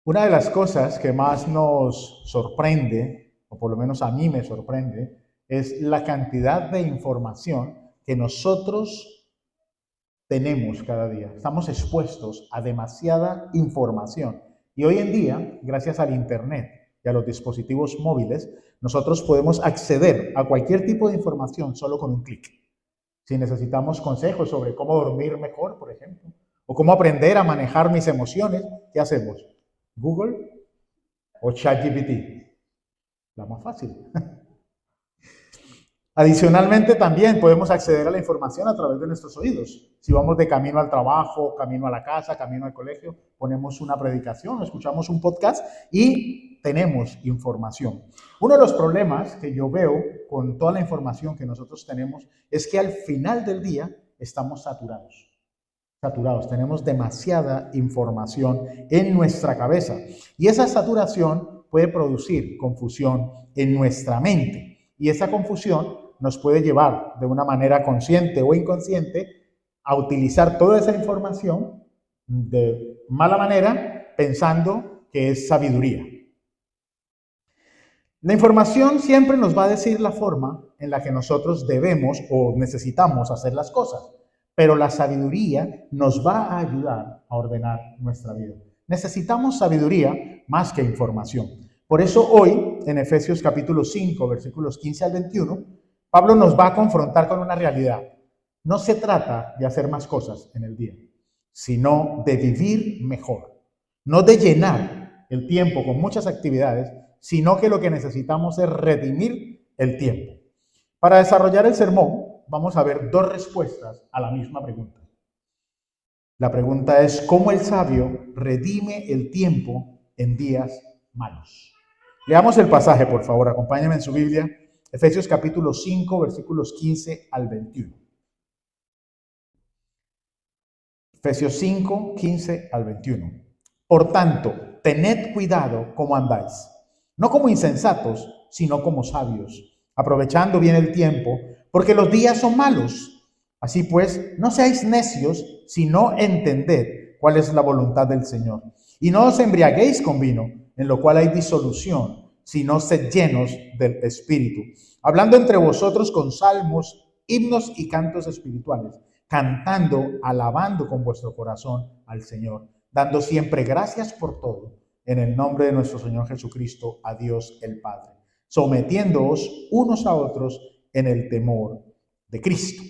Una de las cosas que más nos sorprende, o por lo menos a mí me sorprende, es la cantidad de información que nosotros tenemos cada día. Estamos expuestos a demasiada información. Y hoy en día, gracias al Internet y a los dispositivos móviles, nosotros podemos acceder a cualquier tipo de información solo con un clic. Si necesitamos consejos sobre cómo dormir mejor, por ejemplo, o cómo aprender a manejar mis emociones, ¿qué hacemos? Google o ChatGPT, la más fácil. Adicionalmente, también podemos acceder a la información a través de nuestros oídos. Si vamos de camino al trabajo, camino a la casa, camino al colegio, ponemos una predicación, escuchamos un podcast y tenemos información. Uno de los problemas que yo veo con toda la información que nosotros tenemos es que al final del día estamos saturados, tenemos demasiada información en nuestra cabeza y esa saturación puede producir confusión en nuestra mente y esa confusión nos puede llevar de una manera consciente o inconsciente a utilizar toda esa información de mala manera pensando que es sabiduría. La información siempre nos va a decir la forma en la que nosotros debemos o necesitamos hacer las cosas, pero la sabiduría nos va a ayudar a ordenar nuestra vida. Necesitamos sabiduría más que información. Por eso hoy, en Efesios capítulo 5, versículos 15 al 21, Pablo nos va a confrontar con una realidad. No se trata de hacer más cosas en el día, sino de vivir mejor, no de llenar el tiempo con muchas actividades, sino que lo que necesitamos es redimir el tiempo. Para desarrollar el sermón, vamos a ver dos respuestas a la misma pregunta. La pregunta es, ¿cómo el sabio redime el tiempo en días malos? Leamos el pasaje, por favor, acompáñenme en su Biblia, Efesios capítulo 5, versículos 15 al 21. Efesios 5, 15 al 21. Por tanto, tened cuidado cómo andáis, no como insensatos, sino como sabios, aprovechando bien el tiempo, porque los días son malos. Así pues, no seáis necios, sino entended cuál es la voluntad del Señor. Y no os embriaguéis con vino, en lo cual hay disolución, sino sed llenos del Espíritu, hablando entre vosotros con salmos, himnos y cantos espirituales, cantando, alabando con vuestro corazón al Señor, dando siempre gracias por todo, en el nombre de nuestro Señor Jesucristo, a Dios el Padre, sometiéndoos unos a otros en el temor de Cristo.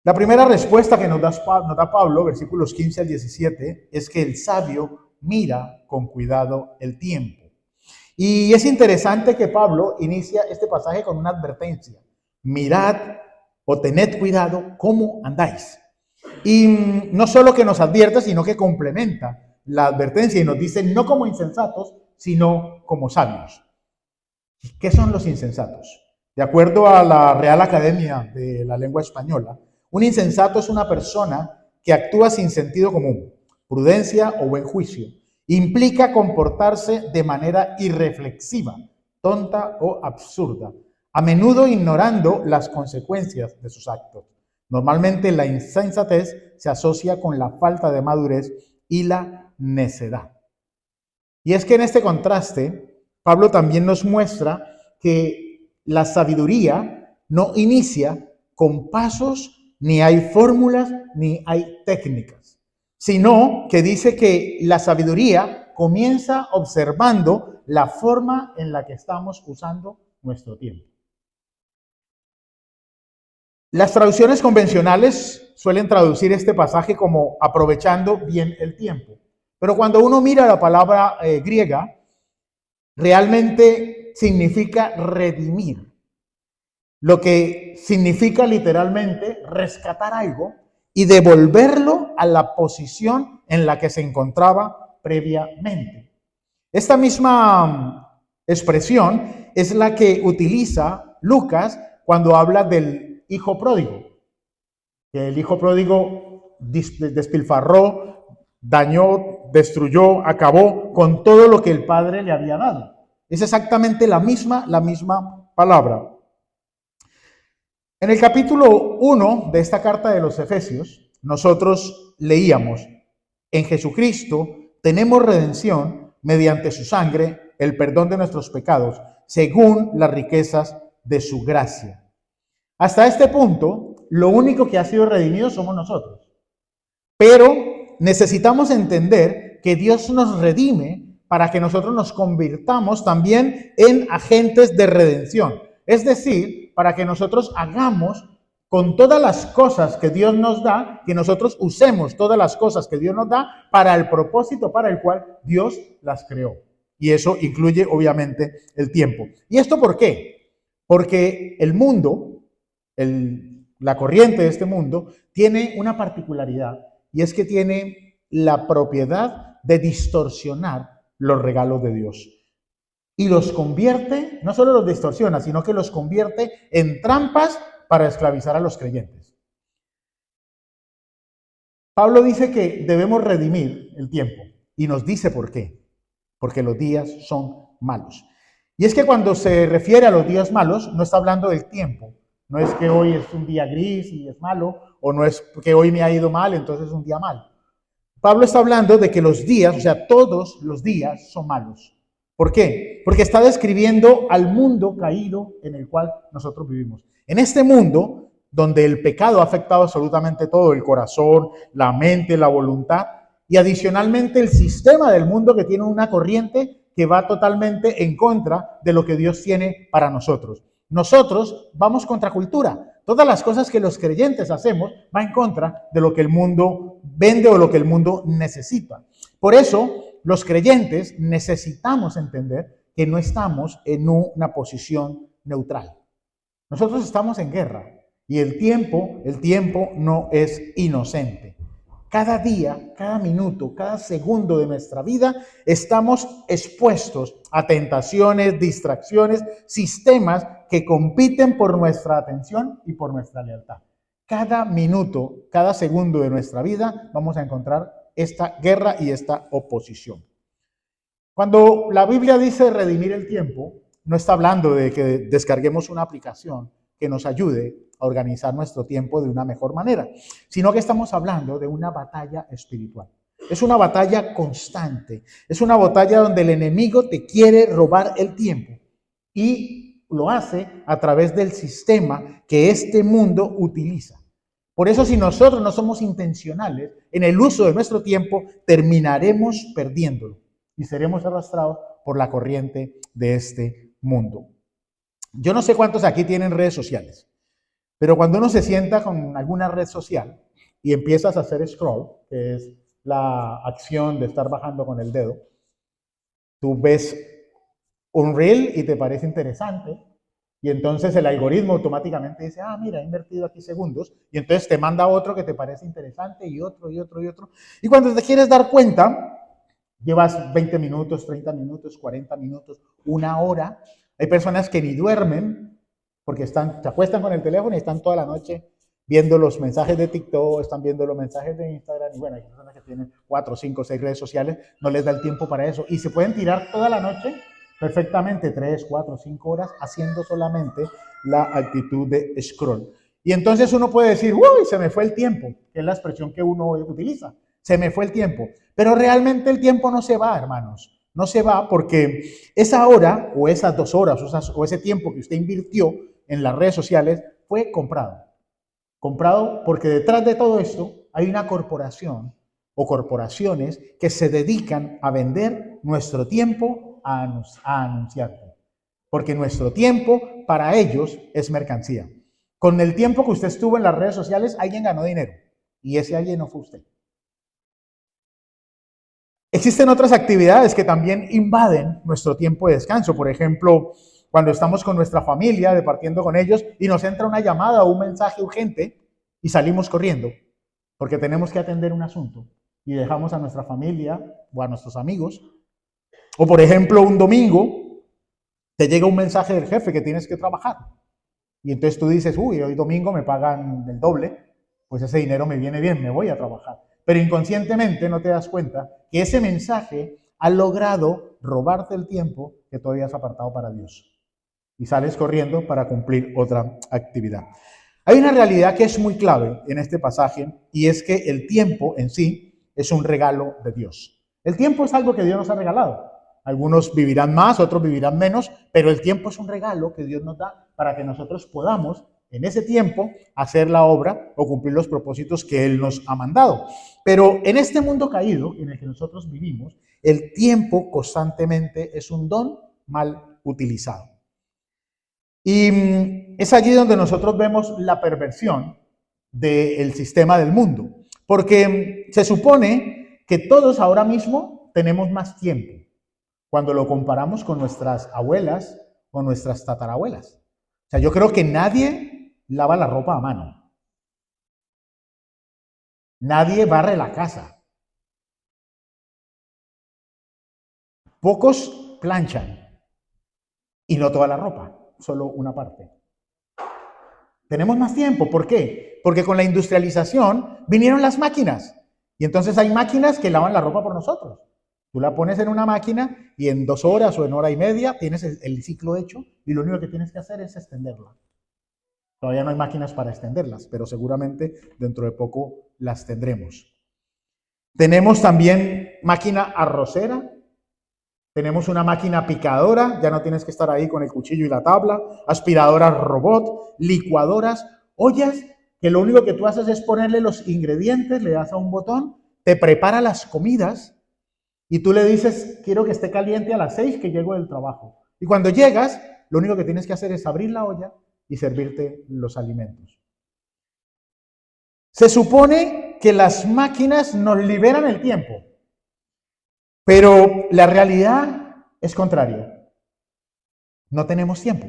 La primera respuesta que nos da Pablo, versículos 15 al 17, es que el sabio mira con cuidado el tiempo. Y es interesante que Pablo inicia este pasaje con una advertencia. Mirad o tened cuidado cómo andáis. Y no solo que nos advierte, sino que complementa la advertencia y nos dice no como insensatos, sino como sabios. ¿Qué son los insensatos? De acuerdo a la Real Academia de la Lengua Española, un insensato es una persona que actúa sin sentido común, prudencia o buen juicio. Implica comportarse de manera irreflexiva, tonta o absurda, a menudo ignorando las consecuencias de sus actos. Normalmente la insensatez se asocia con la falta de madurez y la necedad. Y es que en este contraste, Pablo también nos muestra que la sabiduría no inicia con pasos, ni hay fórmulas, ni hay técnicas, sino que dice que la sabiduría comienza observando la forma en la que estamos usando nuestro tiempo. Las traducciones convencionales suelen traducir este pasaje como aprovechando bien el tiempo. Pero cuando uno mira la palabra griega, realmente significa redimir. Lo que significa literalmente rescatar algo y devolverlo a la posición en la que se encontraba previamente. Esta misma expresión es la que utiliza Lucas cuando habla del hijo pródigo. Que el hijo pródigo despilfarró, dañó, destruyó, acabó con todo lo que el padre le había dado. Es exactamente la misma palabra. En el capítulo 1 de esta carta de los Efesios, nosotros leíamos, en Jesucristo tenemos redención mediante su sangre, el perdón de nuestros pecados, según las riquezas de su gracia. Hasta este punto, lo único que ha sido redimido somos nosotros. Pero necesitamos entender que Dios nos redime para que nosotros nos convirtamos también en agentes de redención. Es decir, para que nosotros hagamos con todas las cosas que Dios nos da, que nosotros usemos todas las cosas que Dios nos da para el propósito para el cual Dios las creó. Y eso incluye, obviamente, el tiempo. ¿Y esto por qué? Porque el mundo, la corriente de este mundo, tiene una particularidad, y es que tiene la propiedad de distorsionar los regalos de Dios. Y los convierte, no solo los distorsiona, sino que los convierte en trampas para esclavizar a los creyentes. Pablo dice que debemos redimir el tiempo y nos dice por qué. Porque los días son malos. Y es que cuando se refiere a los días malos, no está hablando del tiempo. No es que hoy es un día gris y es malo, o no es que hoy me ha ido mal, entonces es un día malo. Pablo está hablando de que los días, o sea, todos los días son malos. ¿Por qué? Porque está describiendo al mundo caído en el cual nosotros vivimos. En este mundo, donde el pecado ha afectado absolutamente todo, el corazón, la mente, la voluntad, y adicionalmente el sistema del mundo que tiene una corriente que va totalmente en contra de lo que Dios tiene para nosotros. Nosotros vamos contra cultura. Todas las cosas que los creyentes hacemos va en contra de lo que el mundo vende o lo que el mundo necesita. Por eso, los creyentes necesitamos entender que no estamos en una posición neutral. Nosotros estamos en guerra y el tiempo no es inocente. Cada día, cada minuto, cada segundo de nuestra vida estamos expuestos a tentaciones, distracciones, sistemas que compiten por nuestra atención y por nuestra lealtad. Cada minuto, cada segundo de nuestra vida vamos a encontrar esta guerra y esta oposición. Cuando la Biblia dice redimir el tiempo, no está hablando de que descarguemos una aplicación que nos ayude a organizar nuestro tiempo de una mejor manera, sino que estamos hablando de una batalla espiritual. Es una batalla constante, es una batalla donde el enemigo te quiere robar el tiempo y lo hace a través del sistema que este mundo utiliza. Por eso, si nosotros no somos intencionales en el uso de nuestro tiempo, terminaremos perdiéndolo y seremos arrastrados por la corriente de este mundo. Yo no sé cuántos aquí tienen redes sociales, pero cuando uno se sienta con alguna red social y empiezas a hacer scroll, que es la acción de estar bajando con el dedo, tú ves un reel y te parece interesante, y entonces el algoritmo automáticamente dice, mira, he invertido aquí segundos, y entonces te manda otro que te parece interesante, y otro, y otro, y otro. Y cuando te quieres dar cuenta, llevas 20 minutos, 30 minutos, 40 minutos, una hora. Hay personas que ni duermen porque se acuestan con el teléfono y están toda la noche viendo los mensajes de TikTok, están viendo los mensajes de Instagram, y bueno, hay personas que tienen 4, 5, 6 redes sociales, no les da el tiempo para eso, y se pueden tirar toda la noche perfectamente 3, 4, 5 horas haciendo solamente la actitud de scroll. Y entonces uno puede decir, uy, se me fue el tiempo, que es la expresión que uno utiliza, se me fue el tiempo. Pero realmente el tiempo no se va, hermanos, no se va, porque esa hora o esas 2 horas o ese tiempo que usted invirtió en las redes sociales fue comprado. Comprado porque detrás de todo esto hay una corporación o corporaciones que se dedican a vender nuestro tiempo a anunciarte. Porque nuestro tiempo para ellos es mercancía. Con el tiempo que usted estuvo en las redes sociales, alguien ganó dinero. Y ese alguien no fue usted. Existen otras actividades que también invaden nuestro tiempo de descanso. Por ejemplo, cuando estamos con nuestra familia, departiendo con ellos, y nos entra una llamada o un mensaje urgente y salimos corriendo porque tenemos que atender un asunto y dejamos a nuestra familia o a nuestros amigos. O por ejemplo, un domingo te llega un mensaje del jefe que tienes que trabajar y entonces tú dices, uy, hoy domingo me pagan el doble, pues ese dinero me viene bien, me voy a trabajar. Pero inconscientemente no te das cuenta que ese mensaje ha logrado robarte el tiempo que tú habías apartado para Dios. Y sales corriendo para cumplir otra actividad. Hay una realidad que es muy clave en este pasaje, y es que el tiempo en sí es un regalo de Dios. El tiempo es algo que Dios nos ha regalado. Algunos vivirán más, otros vivirán menos, pero el tiempo es un regalo que Dios nos da para que nosotros podamos, en ese tiempo, hacer la obra o cumplir los propósitos que Él nos ha mandado. Pero en este mundo caído en el que nosotros vivimos, el tiempo constantemente es un don mal utilizado. Y es allí donde nosotros vemos la perversión del sistema del mundo, porque se supone que todos ahora mismo tenemos más tiempo cuando lo comparamos con nuestras abuelas o nuestras tatarabuelas. O sea, yo creo que nadie lava la ropa a mano. Nadie barre la casa. Pocos planchan. Y no toda la ropa, solo una parte. Tenemos más tiempo. ¿Por qué? Porque con la industrialización vinieron las máquinas. Y entonces hay máquinas que lavan la ropa por nosotros. Tú la pones en una máquina y en 2 horas o en hora y media tienes el ciclo hecho y lo único que tienes que hacer es extenderla. Todavía no hay máquinas para extenderlas, pero seguramente dentro de poco las tendremos. Tenemos también máquina arrocera. Tenemos una máquina picadora, ya no tienes que estar ahí con el cuchillo y la tabla, aspiradoras robot, licuadoras, ollas, que lo único que tú haces es ponerle los ingredientes, le das a un botón, te prepara las comidas y tú le dices, quiero que esté caliente a las 6 que llego del trabajo. Y cuando llegas, lo único que tienes que hacer es abrir la olla y servirte los alimentos. Se supone que las máquinas nos liberan el tiempo. Pero la realidad es contraria. No tenemos tiempo.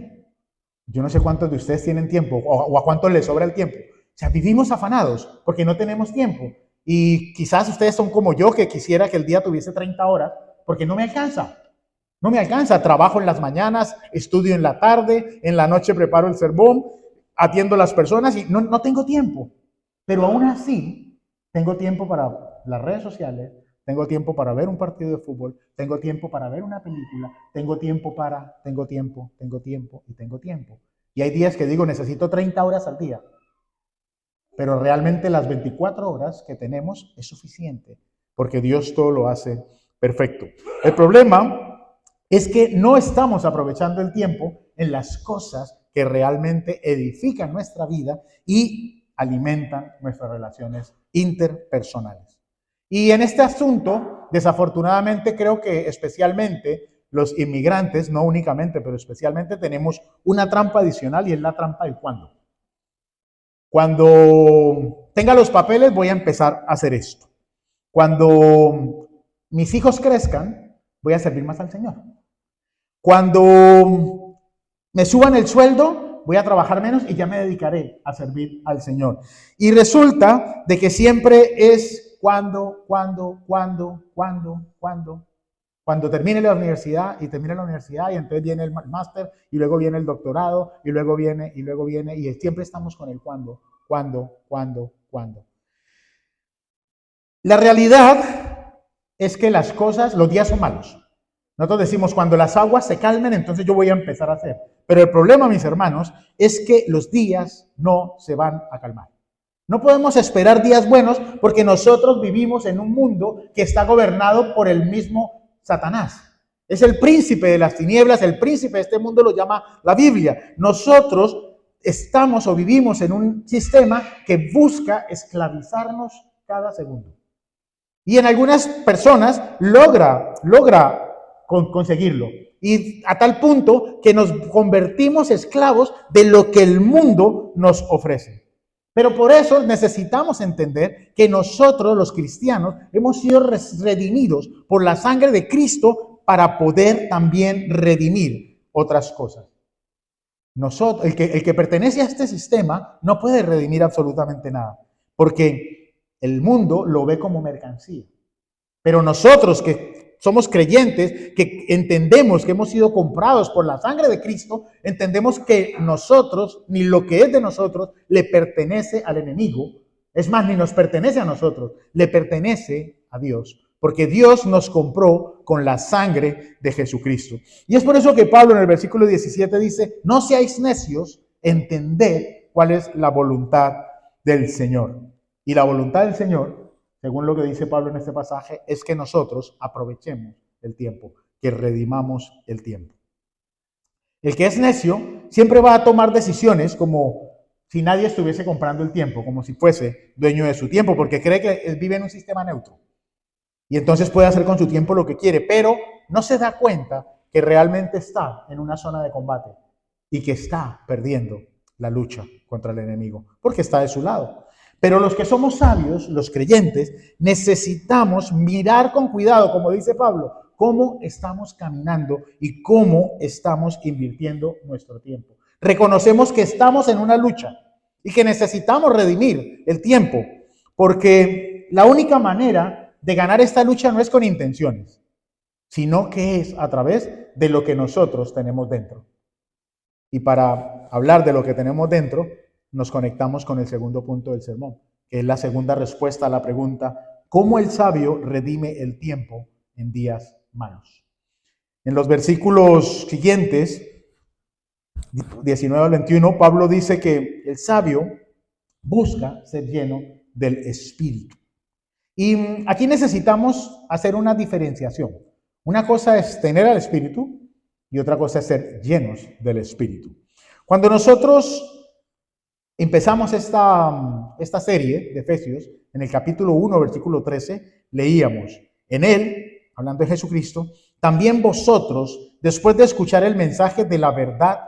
Yo no sé cuántos de ustedes tienen tiempo o a cuántos les sobra el tiempo. O sea, vivimos afanados porque no tenemos tiempo. Y quizás ustedes son como yo, que quisiera que el día tuviese 30 horas porque no me alcanza. No me alcanza. Trabajo en las mañanas, estudio en la tarde, en la noche preparo el sermón, atiendo a las personas y no tengo tiempo. Pero aún así, tengo tiempo para las redes sociales, tengo tiempo para ver un partido de fútbol, tengo tiempo para ver una película, tengo tiempo. Y hay días que digo, necesito 30 horas al día. Pero realmente las 24 horas que tenemos es suficiente, porque Dios todo lo hace perfecto. El problema es que no estamos aprovechando el tiempo en las cosas que realmente edifican nuestra vida y alimentan nuestras relaciones interpersonales. Y en este asunto, desafortunadamente, creo que especialmente los inmigrantes, no únicamente, pero especialmente tenemos una trampa adicional y es la trampa del cuándo. Cuando tenga los papeles voy a empezar a hacer esto. Cuando mis hijos crezcan, voy a servir más al Señor. Cuando me suban el sueldo, voy a trabajar menos y ya me dedicaré a servir al Señor. Y resulta de que siempre es cuando termine la universidad y entonces viene el máster y luego viene el doctorado y luego viene y siempre estamos con el cuándo. La realidad es que las cosas, los días son malos. Nosotros decimos, cuando las aguas se calmen, entonces yo voy a empezar a hacer. Pero el problema, mis hermanos, es que los días no se van a calmar. No podemos esperar días buenos porque nosotros vivimos en un mundo que está gobernado por el mismo Satanás. Es el príncipe de las tinieblas, el príncipe de este mundo lo llama la Biblia. Nosotros estamos o vivimos en un sistema que busca esclavizarnos cada segundo. Y en algunas personas logra conseguirlo. Y a tal punto que nos convertimos esclavos de lo que el mundo nos ofrece. Pero por eso necesitamos entender que nosotros, los cristianos, hemos sido redimidos por la sangre de Cristo para poder también redimir otras cosas. Nosotros, el que pertenece a este sistema no puede redimir absolutamente nada, porque el mundo lo ve como mercancía. Pero nosotros que somos creyentes, que entendemos que hemos sido comprados por la sangre de Cristo, entendemos que nosotros, ni lo que es de nosotros, le pertenece al enemigo. Es más, ni nos pertenece a nosotros, le pertenece a Dios. Porque Dios nos compró con la sangre de Jesucristo. Y es por eso que Pablo en el versículo 17 dice, no seáis necios, entended cuál es la voluntad del Señor. Y la voluntad del Señor según lo que dice Pablo en este pasaje, es que nosotros aprovechemos el tiempo, que redimamos el tiempo. El que es necio siempre va a tomar decisiones como si nadie estuviese comprando el tiempo, como si fuese dueño de su tiempo, porque cree que él vive en un sistema neutro. Y entonces puede hacer con su tiempo lo que quiere, pero no se da cuenta que realmente está en una zona de combate y que está perdiendo la lucha contra el enemigo, porque está de su lado. Pero los que somos sabios, los creyentes, necesitamos mirar con cuidado, como dice Pablo, cómo estamos caminando y cómo estamos invirtiendo nuestro tiempo. Reconocemos que estamos en una lucha y que necesitamos redimir el tiempo, porque la única manera de ganar esta lucha no es con intenciones, sino que es a través de lo que nosotros tenemos dentro. Y para hablar de lo que tenemos dentro, nos conectamos con el segundo punto del sermón, que es la segunda respuesta a la pregunta, ¿cómo el sabio redime el tiempo en días malos? En los versículos siguientes, 19 al 21, Pablo dice que el sabio busca ser lleno del Espíritu. Y aquí necesitamos hacer una diferenciación. Una cosa es tener al Espíritu y otra cosa es ser llenos del Espíritu. Cuando nosotros empezamos esta serie de Efesios, en el capítulo 1, versículo 13, leíamos, en él, hablando de Jesucristo, también vosotros, después de escuchar el mensaje de la verdad,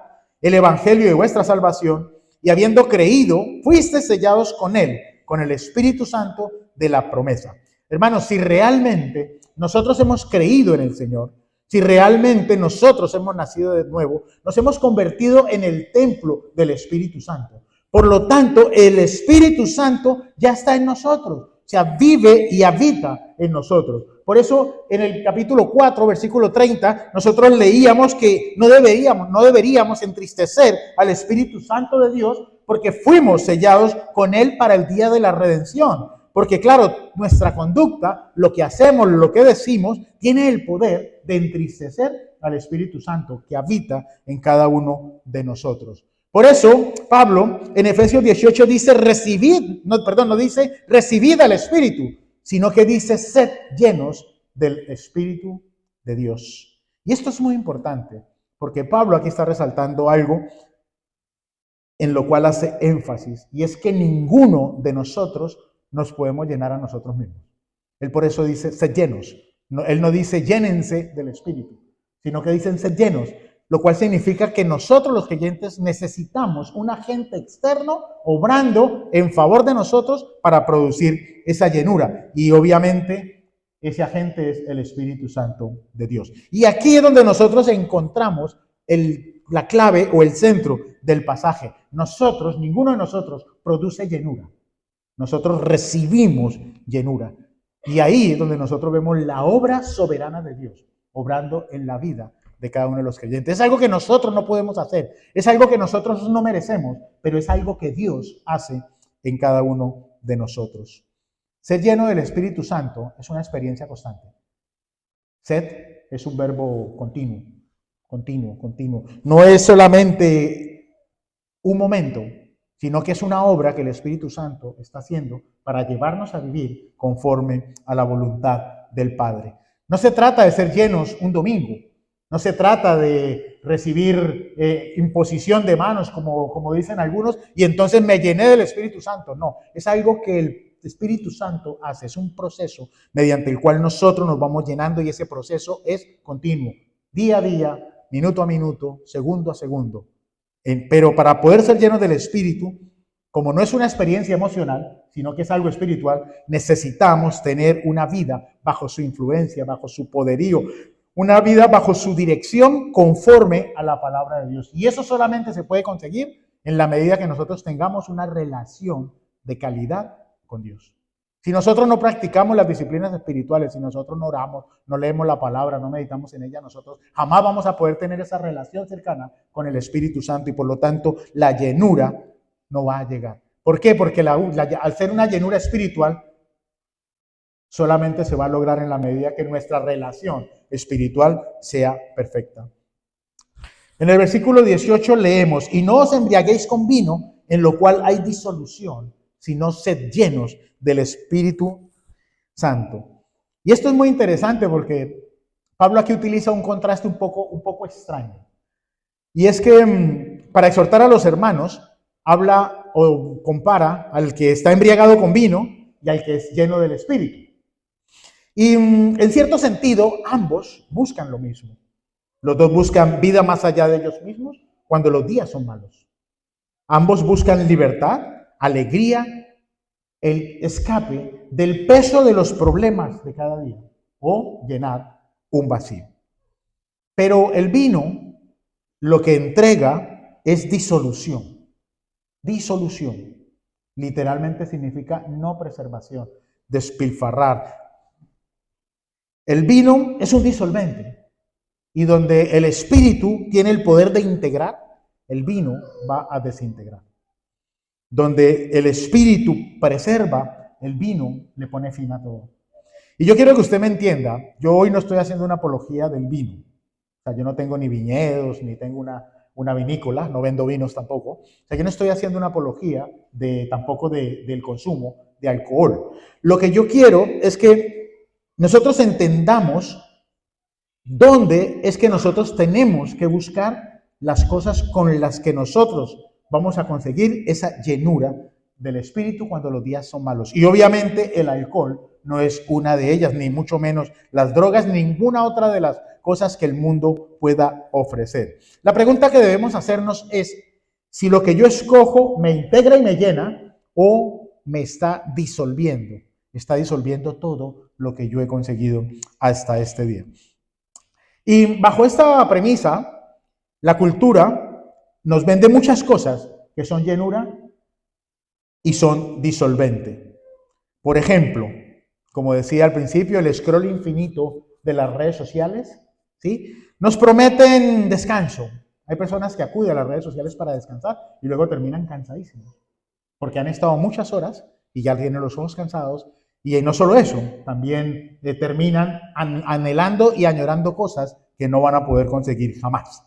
el evangelio de vuestra salvación, y habiendo creído, fuisteis sellados con él, con el Espíritu Santo de la promesa. Hermanos, si realmente nosotros hemos creído en el Señor, si realmente nosotros hemos nacido de nuevo, nos hemos convertido en el templo del Espíritu Santo. Por lo tanto, el Espíritu Santo ya está en nosotros, o sea, vive y habita en nosotros. Por eso, en el capítulo 4, versículo 30, nosotros leíamos que no deberíamos entristecer al Espíritu Santo de Dios porque fuimos sellados con Él para el día de la redención. Porque claro, nuestra conducta, lo que hacemos, lo que decimos, tiene el poder de entristecer al Espíritu Santo que habita en cada uno de nosotros. Por eso, Pablo en Efesios 18 dice no dice recibid al Espíritu, sino que dice sed llenos del Espíritu de Dios. Y esto es muy importante, porque Pablo aquí está resaltando algo en lo cual hace énfasis, y es que ninguno de nosotros nos podemos llenar a nosotros mismos. Él por eso dice sed llenos. Él no dice llénense del Espíritu, sino que dicen sed llenos, lo cual significa que nosotros los creyentes necesitamos un agente externo obrando en favor de nosotros para producir esa llenura. Y obviamente ese agente es el Espíritu Santo de Dios. Y aquí es donde nosotros encontramos la clave o el centro del pasaje. Ninguno de nosotros produce llenura. Nosotros recibimos llenura. Y ahí es donde nosotros vemos la obra soberana de Dios, obrando en la vida de cada uno de los creyentes. Es algo que nosotros no podemos hacer, es algo que nosotros no merecemos, pero es algo que Dios hace en cada uno de nosotros. Ser lleno del Espíritu Santo es una experiencia constante. Sed es un verbo continuo. No es solamente un momento, sino que es una obra que el Espíritu Santo está haciendo para llevarnos a vivir conforme a la voluntad del Padre. No se trata de ser llenos un domingo, no se trata de recibir imposición de manos, como dicen algunos, y entonces me llené del Espíritu Santo. No, es algo que el Espíritu Santo hace, es un proceso mediante el cual nosotros nos vamos llenando y ese proceso es continuo, día a día, minuto a minuto, segundo a segundo. Pero para poder ser llenos del Espíritu, como no es una experiencia emocional, sino que es algo espiritual, necesitamos tener una vida bajo su influencia, bajo su poderío, una vida bajo su dirección conforme a la palabra de Dios. Y eso solamente se puede conseguir en la medida que nosotros tengamos una relación de calidad con Dios. Si nosotros no practicamos las disciplinas espirituales, si nosotros no oramos, no leemos la palabra, no meditamos en ella, nosotros jamás vamos a poder tener esa relación cercana con el Espíritu Santo y por lo tanto la llenura no va a llegar. ¿Por qué? Porque al ser una llenura espiritual, solamente se va a lograr en la medida que nuestra relación espiritual sea perfecta. En el versículo 18 leemos, y no os embriaguéis con vino, en lo cual hay disolución, sino sed llenos del Espíritu, Santo. Y esto es muy interesante porque Pablo aquí utiliza un contraste un poco extraño. Y es que para exhortar a los hermanos, habla o compara al que está embriagado con vino y al que es lleno del Espíritu. Y en cierto sentido, ambos buscan lo mismo. Los dos buscan vida más allá de ellos mismos cuando los días son malos. Ambos buscan libertad, alegría, el escape del peso de los problemas de cada día o llenar un vacío. Pero el vino lo que entrega es disolución. Disolución. Literalmente significa no preservación, despilfarrar. El vino es un disolvente y donde el espíritu tiene el poder de integrar, el vino va a desintegrar. Donde el espíritu preserva, el vino le pone fin a todo. Y yo quiero que usted me entienda, yo hoy no estoy haciendo una apología del vino. O sea, yo no tengo ni viñedos, ni tengo una vinícola, no vendo vinos tampoco. O sea, yo no estoy haciendo una apología tampoco del consumo de alcohol. Lo que yo quiero es que nosotros entendamos dónde es que nosotros tenemos que buscar las cosas con las que nosotros vamos a conseguir esa llenura del espíritu cuando los días son malos. Y obviamente el alcohol no es una de ellas, ni mucho menos las drogas, ninguna otra de las cosas que el mundo pueda ofrecer. La pregunta que debemos hacernos es si lo que yo escojo me integra y me llena o me está disolviendo todo lo que yo he conseguido hasta este día. Y bajo esta premisa, la cultura nos vende muchas cosas que son llenura y son disolvente. Por ejemplo, como decía al principio, el scroll infinito de las redes sociales, ¿sí? Nos prometen descanso. Hay personas que acuden a las redes sociales para descansar y luego terminan cansadísimos, porque han estado muchas horas y ya tienen los ojos cansados. Y no solo eso, también terminan anhelando y añorando cosas que no van a poder conseguir jamás.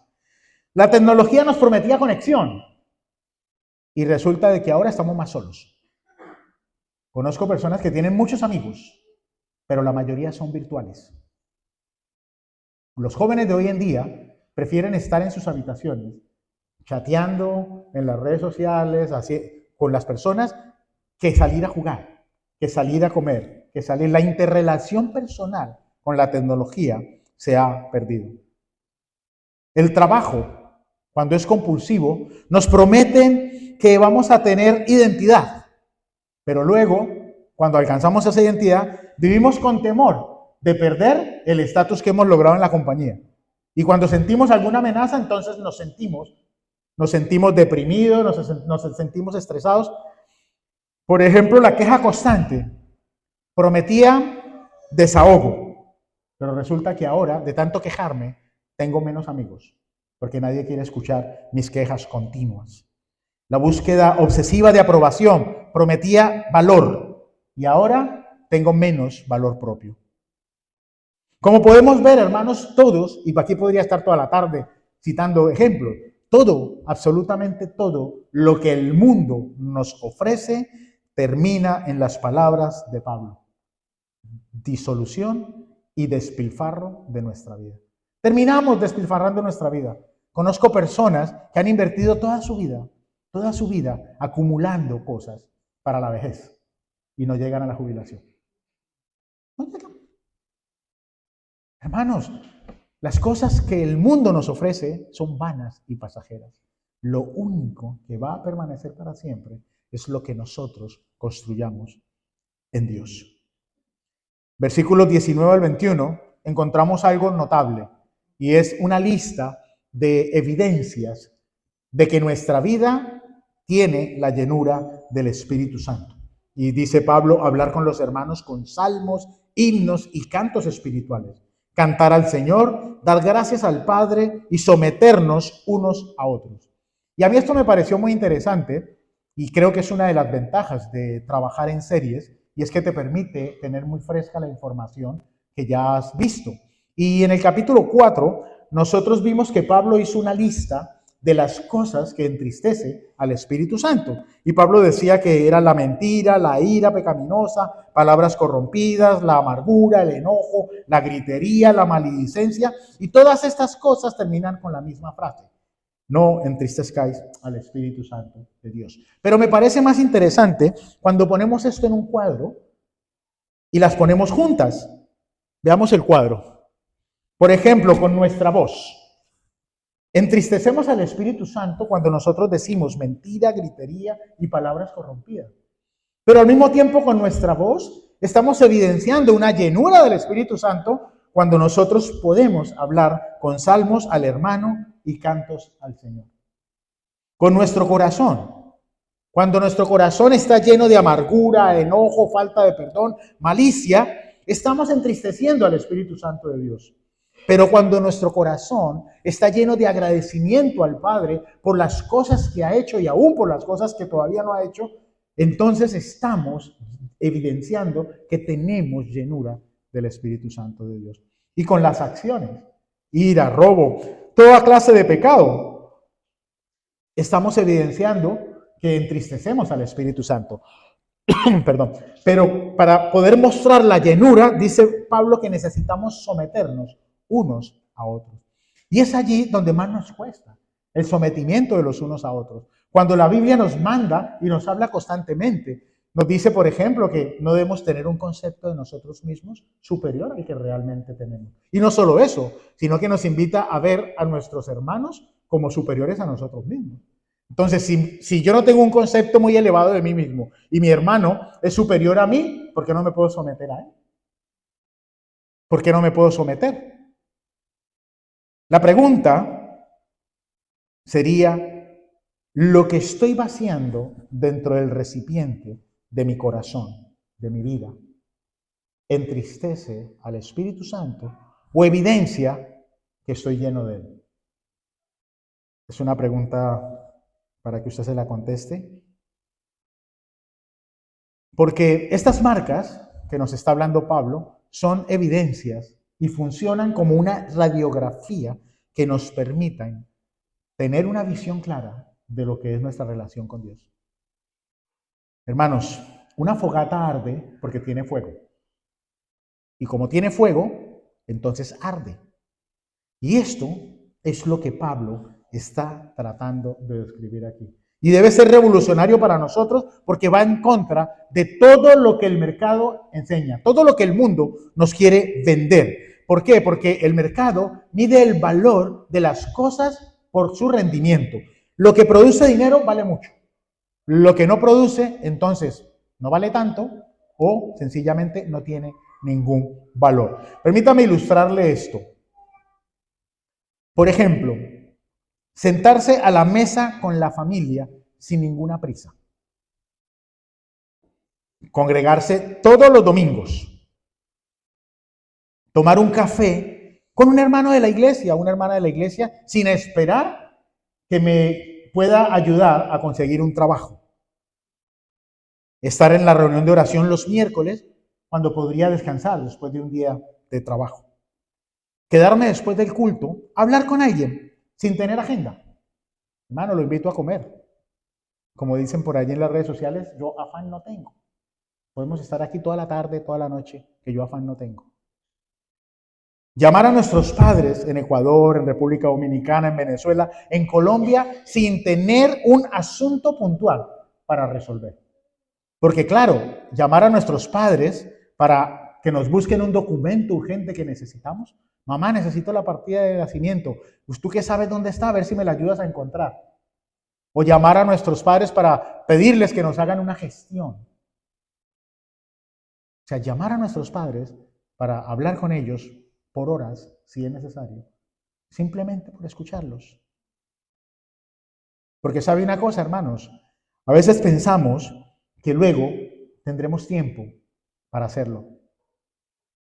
La tecnología nos prometía conexión y resulta de que ahora estamos más solos. Conozco personas que tienen muchos amigos, pero la mayoría son virtuales. Los jóvenes de hoy en día prefieren estar en sus habitaciones, chateando en las redes sociales, con las personas, que salir a jugar, que salir a comer, que salir. La interrelación personal con la tecnología se ha perdido. El trabajo, cuando es compulsivo, nos prometen que vamos a tener identidad, pero luego, cuando alcanzamos esa identidad, vivimos con temor de perder el estatus que hemos logrado en la compañía. Y cuando sentimos alguna amenaza, entonces nos sentimos deprimidos, nos sentimos estresados. Por ejemplo, la queja constante prometía desahogo, pero resulta que ahora, de tanto quejarme, tengo menos amigos, porque nadie quiere escuchar mis quejas continuas. La búsqueda obsesiva de aprobación prometía valor, y ahora tengo menos valor propio. Como podemos ver, hermanos, todos, y aquí podría estar toda la tarde citando ejemplos, todo, absolutamente todo, lo que el mundo nos ofrece, termina en las palabras de Pablo: disolución y despilfarro de nuestra vida. Terminamos despilfarrando nuestra vida. Conozco personas que han invertido toda su vida acumulando cosas para la vejez y no llegan a la jubilación. No llegan. Hermanos, las cosas que el mundo nos ofrece son vanas y pasajeras. Lo único que va a permanecer para siempre es lo que nosotros construyamos en Dios. Versículos 19 al 21, encontramos algo notable y es una lista de evidencias de que nuestra vida tiene la llenura del Espíritu Santo. Y dice Pablo, hablar con los hermanos con salmos, himnos y cantos espirituales, cantar al Señor, dar gracias al Padre y someternos unos a otros. Y a mí esto me pareció muy interesante y creo que es una de las ventajas de trabajar en series, y es que te permite tener muy fresca la información que ya has visto. Y en el capítulo 4, nosotros vimos que Pablo hizo una lista de las cosas que entristece al Espíritu Santo. Y Pablo decía que era la mentira, la ira pecaminosa, palabras corrompidas, la amargura, el enojo, la gritería, la maledicencia, y todas estas cosas terminan con la misma frase: no entristezcáis al Espíritu Santo de Dios. Pero me parece más interesante cuando ponemos esto en un cuadro y las ponemos juntas. Veamos el cuadro. Por ejemplo, con nuestra voz. Entristecemos al Espíritu Santo cuando nosotros decimos mentira, gritería y palabras corrompidas. Pero al mismo tiempo, con nuestra voz estamos evidenciando una llenura del Espíritu Santo cuando nosotros podemos hablar con salmos al hermano y cantos al Señor. Con nuestro corazón. Cuando nuestro corazón está lleno de amargura, enojo, falta de perdón, malicia, estamos entristeciendo al Espíritu Santo de Dios. Pero cuando nuestro corazón está lleno de agradecimiento al Padre por las cosas que ha hecho y aún por las cosas que todavía no ha hecho, entonces estamos evidenciando que tenemos llenura del Espíritu Santo de Dios. Y con las acciones, ira, robo, toda clase de pecado, estamos evidenciando que entristecemos al Espíritu Santo. Perdón. Pero para poder mostrar la llenura, dice Pablo que necesitamos someternos unos a otros. Y es allí donde más nos cuesta el sometimiento de los unos a otros. Cuando la Biblia nos manda y nos habla constantemente, nos dice, por ejemplo, que no debemos tener un concepto de nosotros mismos superior al que realmente tenemos. Y no solo eso, sino que nos invita a ver a nuestros hermanos como superiores a nosotros mismos. Entonces, si yo no tengo un concepto muy elevado de mí mismo y mi hermano es superior a mí, ¿por qué no me puedo someter a él? ¿Por qué no me puedo someter? La pregunta sería: ¿lo que estoy vaciando dentro del recipiente de mi corazón, de mi vida, entristece al Espíritu Santo o evidencia que estoy lleno de él? Es una pregunta para que usted se la conteste. Porque estas marcas que nos está hablando Pablo son evidencias y funcionan como una radiografía que nos permitan tener una visión clara de lo que es nuestra relación con Dios. Hermanos, una fogata arde porque tiene fuego. Y como tiene fuego, entonces arde. Y esto es lo que Pablo está tratando de describir aquí. Y debe ser revolucionario para nosotros porque va en contra de todo lo que el mercado enseña, todo lo que el mundo nos quiere vender. ¿Por qué? Porque el mercado mide el valor de las cosas por su rendimiento. Lo que produce dinero vale mucho. Lo que no produce, entonces, no vale tanto o sencillamente no tiene ningún valor. Permítame ilustrarle esto. Por ejemplo, sentarse a la mesa con la familia sin ninguna prisa. Congregarse todos los domingos. Tomar un café con un hermano de la iglesia, una hermana de la iglesia, sin esperar que me pueda ayudar a conseguir un trabajo. Estar en la reunión de oración los miércoles cuando podría descansar después de un día de trabajo. Quedarme después del culto, hablar con alguien sin tener agenda. Hermano, lo invito a comer. Como dicen por allí en las redes sociales, yo afán no tengo. Podemos estar aquí toda la tarde, toda la noche, que yo afán no tengo. Llamar a nuestros padres en Ecuador, en República Dominicana, en Venezuela, en Colombia, sin tener un asunto puntual para resolver. Porque claro, llamar a nuestros padres para que nos busquen un documento urgente que necesitamos. Mamá, necesito la partida de nacimiento. Pues tú que sabes dónde está, a ver si me la ayudas a encontrar. O llamar a nuestros padres para pedirles que nos hagan una gestión. O sea, llamar a nuestros padres para hablar con ellos por horas, si es necesario, simplemente por escucharlos. Porque sabe una cosa, hermanos, a veces pensamos que luego tendremos tiempo para hacerlo.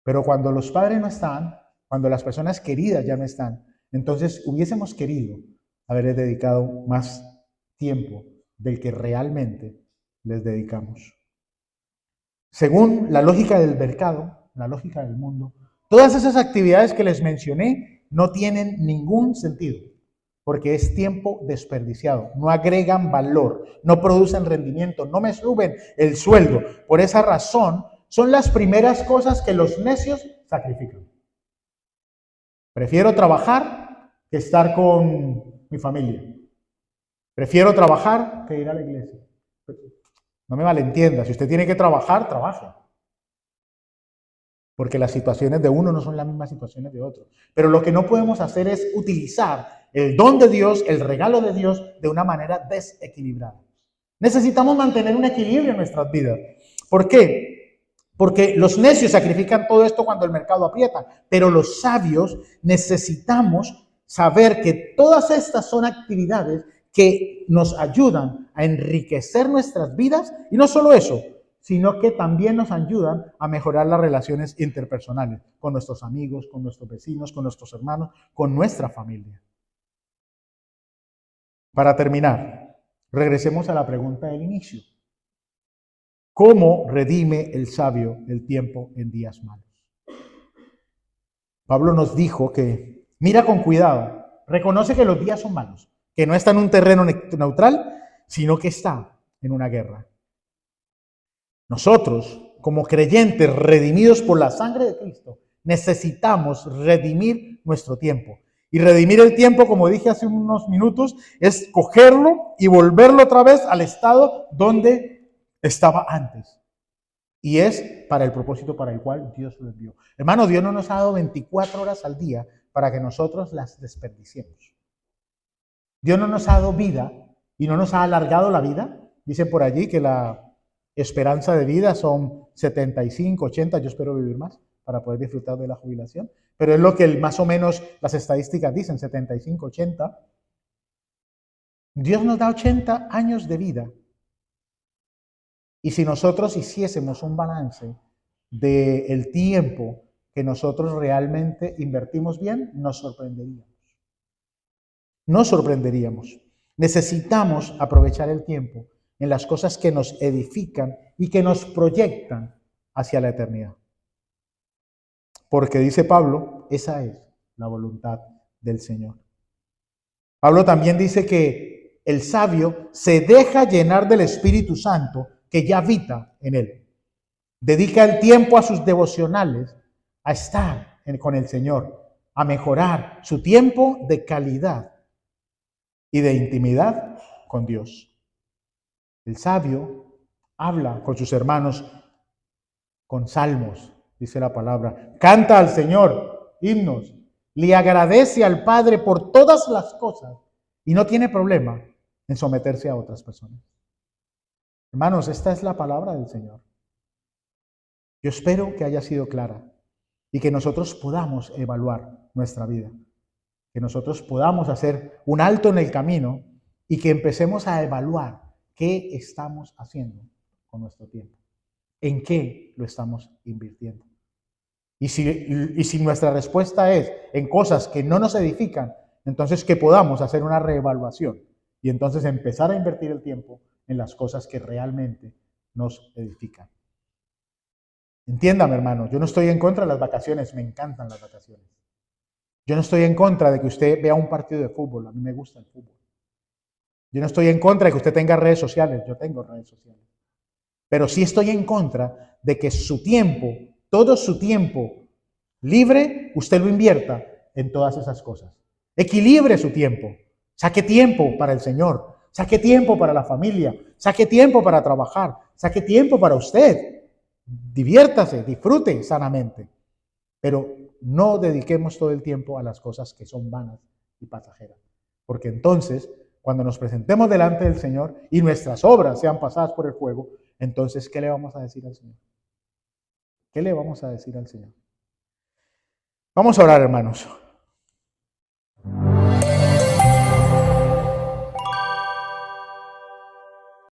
Pero cuando los padres no están, cuando las personas queridas ya no están, entonces hubiésemos querido haberles dedicado más tiempo del que realmente les dedicamos. Según la lógica del mercado, la lógica del mundo, todas esas actividades que les mencioné no tienen ningún sentido. porque es tiempo desperdiciado, no agregan valor, no producen rendimiento, no me suben el sueldo. Por esa razón, son las primeras cosas que los necios sacrifican. Prefiero trabajar que estar con mi familia. Prefiero trabajar que ir a la iglesia. No me malentienda, si usted tiene que trabajar, trabaje. Porque las situaciones de uno no son las mismas situaciones de otro. Pero lo que no podemos hacer es utilizar el don de Dios, el regalo de Dios, de una manera desequilibrada. Necesitamos mantener un equilibrio en nuestras vidas. ¿Por qué? Porque los necios sacrifican todo esto cuando el mercado aprieta, pero los sabios necesitamos saber que todas estas son actividades que nos ayudan a enriquecer nuestras vidas, y no solo eso, sino que también nos ayudan a mejorar las relaciones interpersonales con nuestros amigos, con nuestros vecinos, con nuestros hermanos, con nuestra familia. Para terminar, regresemos a la pregunta del inicio. ¿Cómo redime el sabio el tiempo en días malos? Pablo nos dijo que mira con cuidado, reconoce que los días son malos, que no está en un terreno neutral, sino que está en una guerra. Nosotros, como creyentes redimidos por la sangre de Cristo, necesitamos redimir nuestro tiempo. Y redimir el tiempo, como dije hace unos minutos, es cogerlo y volverlo otra vez al estado donde estaba antes. Y es para el propósito para el cual Dios lo envió. Hermano, Dios no nos ha dado 24 horas al día para que nosotros las desperdiciemos. Dios no nos ha dado vida y no nos ha alargado la vida. Dice por allí que la esperanza de vida son 75, 80, yo espero vivir más para poder disfrutar de la jubilación, pero es lo que más o menos las estadísticas dicen, 75, 80. Dios nos da 80 años de vida. Y si nosotros hiciésemos un balance del tiempo que nosotros realmente invertimos bien, nos sorprenderíamos. Nos sorprenderíamos. Necesitamos aprovechar el tiempo en las cosas que nos edifican y que nos proyectan hacia la eternidad. Porque dice Pablo, esa es la voluntad del Señor. Pablo también dice que el sabio se deja llenar del Espíritu Santo que ya habita en él. Dedica el tiempo a sus devocionales, a estar con el Señor, a mejorar su tiempo de calidad y de intimidad con Dios. El sabio habla con sus hermanos con salmos, dice la palabra. Canta al Señor himnos, le agradece al Padre por todas las cosas y no tiene problema en someterse a otras personas. Hermanos, esta es la palabra del Señor. Yo espero que haya sido clara y que nosotros podamos evaluar nuestra vida, que nosotros podamos hacer un alto en el camino y que empecemos a evaluar qué estamos haciendo con nuestro tiempo, en qué lo estamos invirtiendo. Y si nuestra respuesta es en cosas que no nos edifican, entonces que podamos hacer una reevaluación y entonces empezar a invertir el tiempo en las cosas que realmente nos edifican. Entiéndame, hermano, yo no estoy en contra de las vacaciones, me encantan las vacaciones. Yo no estoy en contra de que usted vea un partido de fútbol, a mí me gusta el fútbol. Yo no estoy en contra de que usted tenga redes sociales, yo tengo redes sociales. Pero sí estoy en contra de que su tiempo, todo su tiempo libre, usted lo invierta en todas esas cosas. Equilibre su tiempo, saque tiempo para el Señor, saque tiempo para la familia, saque tiempo para trabajar, saque tiempo para usted. Diviértase, disfrute sanamente, pero no dediquemos todo el tiempo a las cosas que son vanas y pasajeras, porque entonces, cuando nos presentemos delante del Señor y nuestras obras sean pasadas por el fuego, entonces, ¿qué le vamos a decir al Señor? ¿Qué le vamos a decir al Señor? Vamos a orar, hermanos.